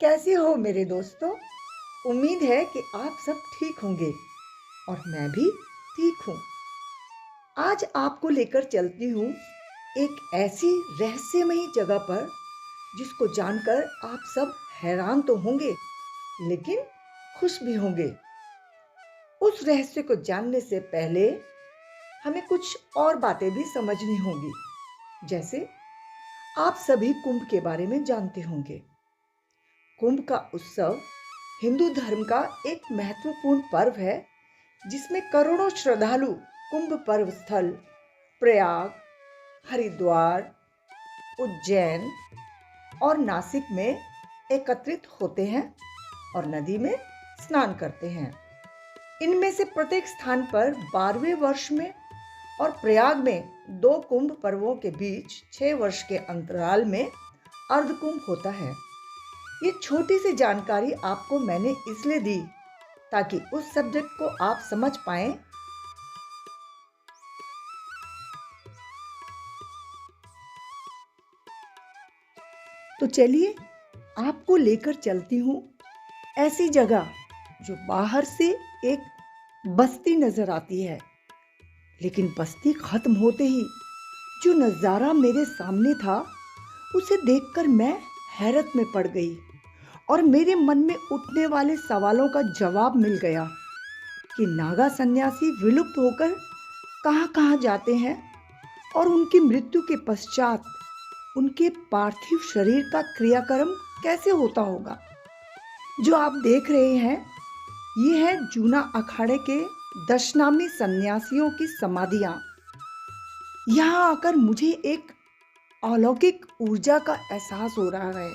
कैसे हो मेरे दोस्तों। उम्मीद है कि आप सब ठीक होंगे और मैं भी ठीक हूँ। आज आपको लेकर चलती हूँ एक ऐसी रहस्यमयी जगह पर जिसको जानकर आप सब हैरान तो होंगे लेकिन खुश भी होंगे। उस रहस्य को जानने से पहले हमें कुछ और बातें भी समझनी होंगी। जैसे आप सभी कुंभ के बारे में जानते होंगे। कुंभ का उत्सव हिंदू धर्म का एक महत्वपूर्ण पर्व है जिसमें करोड़ों श्रद्धालु कुंभ पर्व स्थल प्रयाग, हरिद्वार, उज्जैन और नासिक में एकत्रित होते हैं और नदी में स्नान करते हैं। इनमें से प्रत्येक स्थान पर 12वें वर्ष में और प्रयाग में 2 कुंभ पर्वों के बीच 6 वर्ष के अंतराल में अर्धकुंभ होता है। ये छोटी सी जानकारी आपको मैंने इसलिए दी ताकि उस सब्जेक्ट को आप समझ पाएं। तो चलिए आपको लेकर चलती हूँ ऐसी जगह जो बाहर से एक बस्ती नजर आती है, लेकिन बस्ती खत्म होते ही जो नज़ारा मेरे सामने था उसे देखकर मैं हैरत में पड़ गई और मेरे मन में उठने वाले सवालों का जवाब मिल गया कि नागा सन्यासी विलुप्त होकर कहाँ-कहाँ जाते हैं और उनकी मृत्यु के पश्चात उनके पार्थिव शरीर का क्रियाक्रम कैसे होता होगा। जो आप देख रहे हैं ये है जूना अखाड़े के दशनामी सन्यासियों की समाधियां। यहाँ आकर मुझे एक अलौकिक ऊर्जा का एहसास हो रहा है।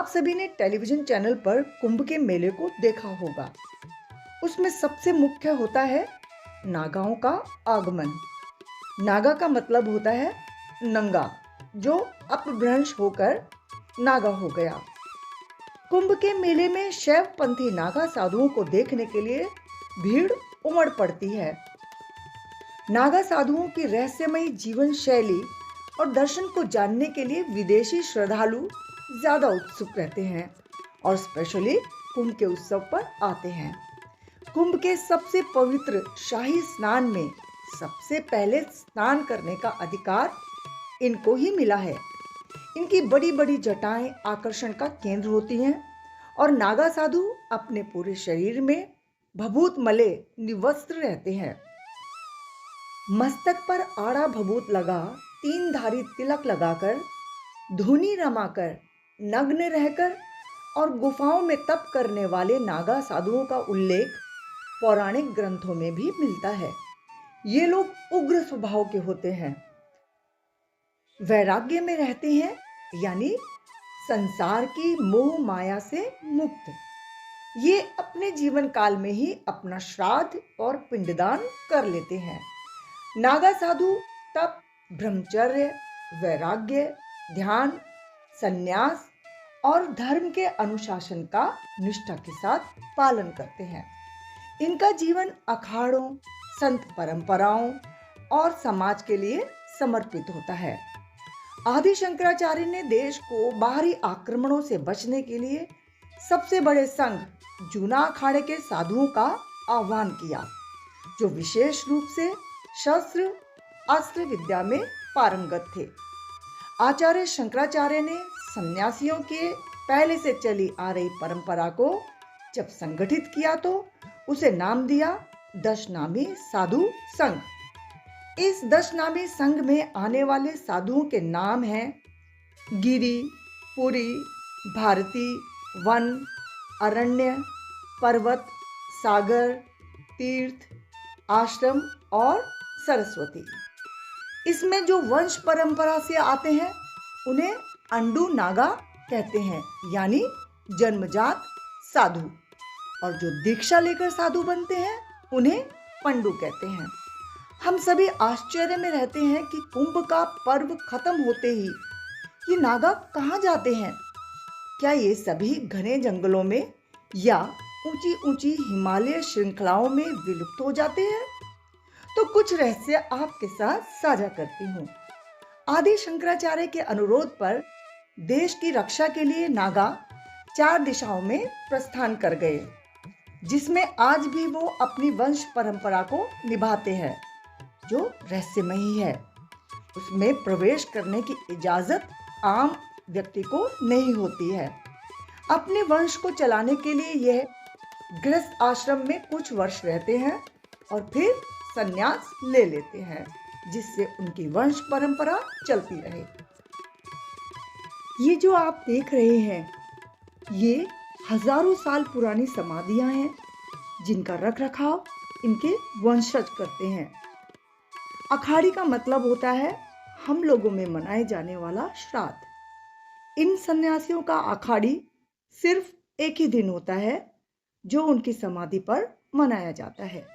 आप सभी ने टेलीविजन चैनल पर कुंभ के मेले को देखा होगा। उसमें सबसे मुख्य होता है नागाओं का आगमन। नागा का मतलब होता है नंगा, जो अपभ्रंश होकर नागा हो गया। कुंभ के मेले में शैवपंथी नागा साधुओं को देखने के लिए भीड़ उमड़ पड़ती है। नागा साधुओं की रहस्यमयी जीवन शैली और दर्शन को जानने के लिए विदेशी श्रद्धालु ज्यादा उत्सुक रहते हैं और स्पेशली कुंभ के उत्सव पर आते हैं। कुंभ के सबसे पवित्र शाही स्नान में सबसे पहले स्नान करने का अधिकार इनको ही मिला है। इनकी बड़ी बड़ी जटाएं आकर्षण का केंद्र होती हैं और नागा साधु अपने पूरे शरीर में भभूत मले निवस्त्र रहते हैं। मस्तक पर आड़ा भभूत लगा 3 धारी तिलक लगाकर, धुनी रमाकर, नग्न रहकर और गुफाओं में तप करने वाले नागा साधुओं का उल्लेख पौराणिक ग्रंथों में भी मिलता है। ये लोग उग्र स्वभाव के होते हैं, वैराग्य में रहते हैं, यानी संसार की मोह माया से मुक्त। ये अपने जीवन काल में ही अपना श्राद्ध और पिंडदान कर लेते हैं। नागा साधु तप, ब्रह्मचर्य, वैराग्य, ध्यान, संन्यास और धर्म के अनुशासन का निष्ठा के साथ पालन करते हैं। इनका जीवन अखाड़ों, संत परंपराओं और समाज के लिए समर्पित होता है। आदि शंकराचार्य ने देश को बाहरी आक्रमणों से बचने के लिए सबसे बड़े संघ जूना अखाड़े के साधुओं का आह्वान किया, जो विशेष रूप से शस्त्र अस्त्र विद्या में पारंगत थे। आचार्य शंकराचार्य ने सन्यासियों के पहले से चली आ रही परंपरा को जब संगठित किया तो उसे नाम दिया दशनामी साधु संघ। इस दशनामी संघ में आने वाले साधुओं के नाम हैं गिरि, पुरी, भारती, वन, अरण्य, पर्वत, सागर, तीर्थ, आश्रम और सरस्वती। इसमें जो वंश परंपरा से आते हैं उन्हें अंडू नागा कहते हैं, यानी जन्मजात साधु, और जो दीक्षा लेकर साधु बनते हैं उन्हें पंडू कहते हैं। हम सभी आश्चर्य में रहते हैं कि कुंभ का पर्व खत्म होते ही ये नागा कहाँ जाते हैं। क्या ये सभी घने जंगलों में या ऊंची ऊंची हिमालय श्रृंखलाओं में विलुप्त हो जाते हैं? तो कुछ रहस्य आपके साथ साझा करती हूँ। आदि शंकराचार्य के अनुरोध पर देश की रक्षा के लिए नागा 4 दिशाओं में प्रस्थान कर गए, जिसमें आज भी वो अपनी वंश परंपरा को निभाते हैं, जो रहस्यमयी है। उसमें प्रवेश करने की इजाजत आम व्यक्ति को नहीं होती है। अपने वंश को चलाने के लिए यह गृहस्थ आश्रम में कुछ वर्ष रहते हैं और फिर संन्यास ले लेते हैं, जिससे उनकी वंश परंपरा चलती रहे। ये जो आप देख रहे हैं, ये हजारों साल पुरानी समाधियां हैं, जिनका रख रखाव इनके वंशज करते हैं। अखाड़ी का मतलब होता है हम लोगों में मनाए जाने वाला श्राद्ध। इन सन्यासियों का अखाड़ी सिर्फ एक ही दिन होता है, जो उनकी समाधि पर मनाया जाता है।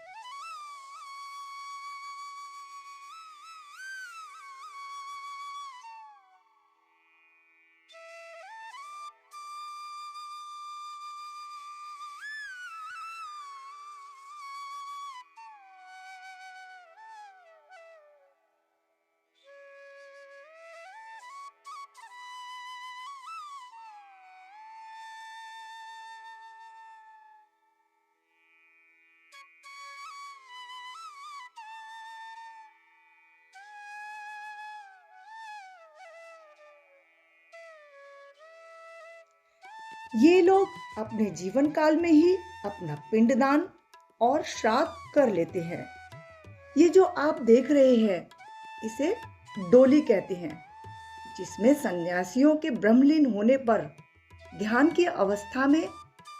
ये लोग अपने जीवन काल में ही अपना पिंडदान और श्राद्ध कर लेते हैं। ये जो आप देख रहे हैं, इसे डोली कहते हैं, जिसमें सन्यासियों के ब्रह्मलीन होने पर ध्यान की अवस्था में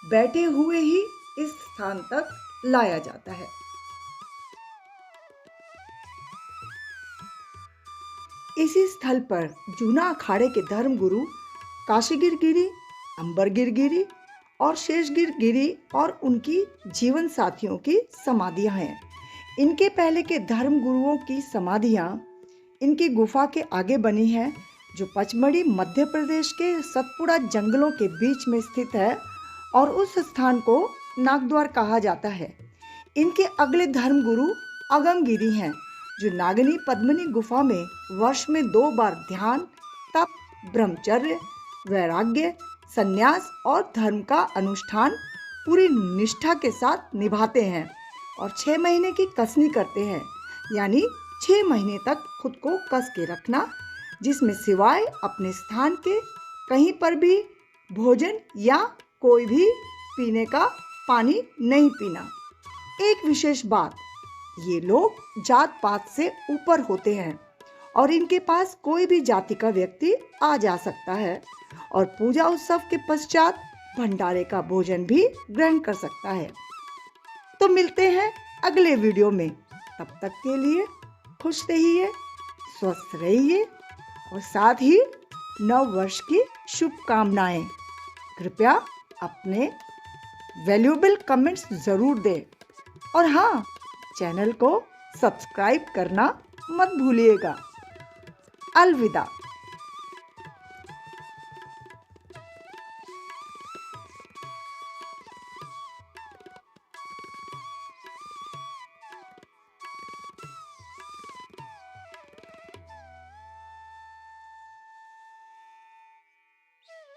बैठे हुए ही इस स्थान तक लाया जाता है। इसी स्थल पर जूना अखाड़े के धर्मगुरु काशीगिर गिरी, अंबरगिर गिरी और शेषगिर गिरी और उनकी जीवन साथियों की समाधियां हैं। इनके पहले के धर्म गुरुओं की समाधियां इनकी गुफा के आगे बनी है, जो पचमढ़ी मध्य प्रदेश के सतपुड़ा जंगलों के बीच में स्थित है और उस स्थान को नागद्वार कहा जाता है। इनके अगले धर्म गुरु अगमगिरी हैं, जो नागनी पद्मनी गुफा में वर्ष में 2 बार ध्यान, तप, ब्रह्मचर्य, वैराग्य, संन्यास और धर्म का अनुष्ठान पूरी निष्ठा के साथ निभाते हैं और 6 महीने की कसनी करते हैं, यानी 6 महीने तक खुद को कस के रखना, जिसमें सिवाय अपने स्थान के कहीं पर भी भोजन या कोई भी पीने का पानी नहीं पीना। एक विशेष बात, ये लोग जात पात से ऊपर होते हैं और इनके पास कोई भी जाति का व्यक्ति आ जा सकता है और पूजा उत्सव के पश्चात भंडारे का भोजन भी ग्रहण कर सकता है। तो मिलते हैं अगले वीडियो में। तब तक के लिए खुश रहिए, स्वस्थ रहिए और साथ ही नव वर्ष की शुभकामनाएं। कृपया अपने वैल्यूएबल कमेंट्स जरूर दें और हाँ, चैनल को सब्सक्राइब करना मत भूलिएगा। अलविदा।